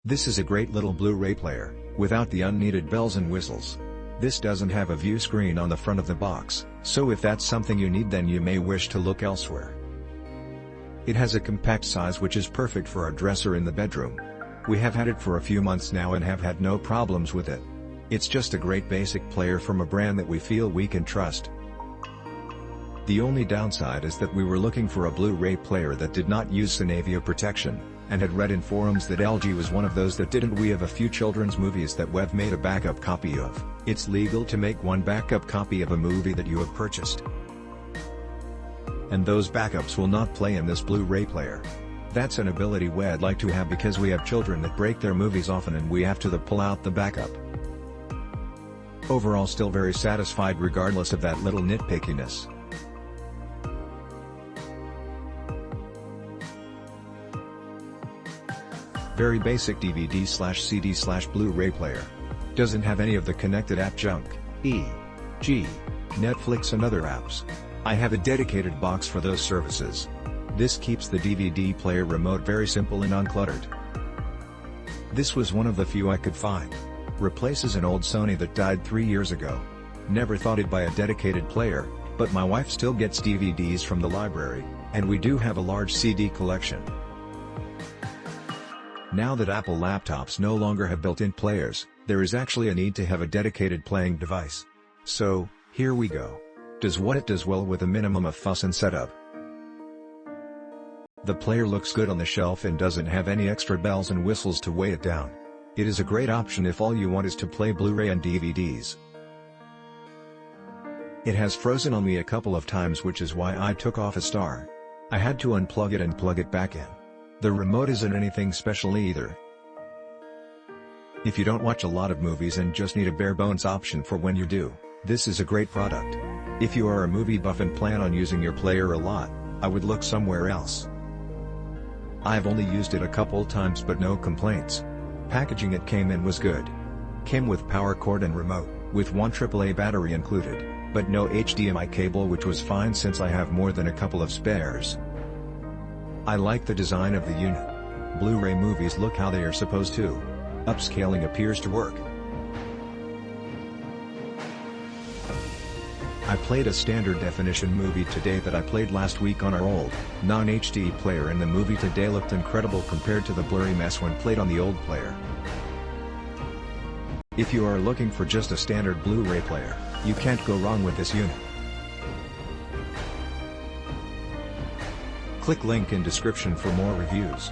This is a great little Blu-ray player, without the unneeded bells and whistles. This doesn't have a view screen on the front of the box, so if that's something you need, then you may wish to look elsewhere. It has a compact size which is perfect for our dresser in the bedroom. We have had it for a few months now and have had no problems with it. It's just a great basic player from a brand that we feel we can trust. The only downside is that we were looking for a Blu-ray player that did not use Synavio protection, and had read in forums that LG was one of those that didn't. We have a few children's movies that we've made a backup copy of. It's legal to make one backup copy of a movie that you have purchased, and those backups will not play in this Blu-ray player. That's an ability we'd like to have because we have children that break their movies often and we have to pull out the backup. Overall, still very satisfied regardless of that little nitpickiness. Very basic DVD/CD/Blu-ray player. Doesn't have any of the connected app junk, e.g. Netflix and other apps. I have a dedicated box for those services. This keeps the DVD player remote very simple and uncluttered. This was one of the few I could find. Replaces an old Sony that died 3 years ago. Never thought I'd buy a dedicated player, but my wife still gets DVDs from the library, and we do have a large CD collection. Now that Apple laptops no longer have built-in players, there is actually a need to have a dedicated playing device. So, here we go. Does what it does well with a minimum of fuss and setup. The player looks good on the shelf and doesn't have any extra bells and whistles to weigh it down. It is a great option if all you want is to play Blu-ray and DVDs. It has frozen on me a couple of times, which is why I took off a star. I had to unplug it and plug it back in. The remote isn't anything special either. If you don't watch a lot of movies and just need a bare-bones option for when you do, this is a great product. If you are a movie buff and plan on using your player a lot, I would look somewhere else. I've only used it a couple times but no complaints. Packaging it came in was good. Came with power cord and remote, with one AAA battery included, but no HDMI cable, which was fine since I have more than a couple of spares. I like the design of the unit. Blu-ray movies look how they are supposed to. Upscaling appears to work. I played a standard definition movie today that I played last week on our old, non-HD player, and the movie today looked incredible compared to the blurry mess when played on the old player. If you are looking for just a standard Blu-ray player, you can't go wrong with this unit. Click link in description for more reviews.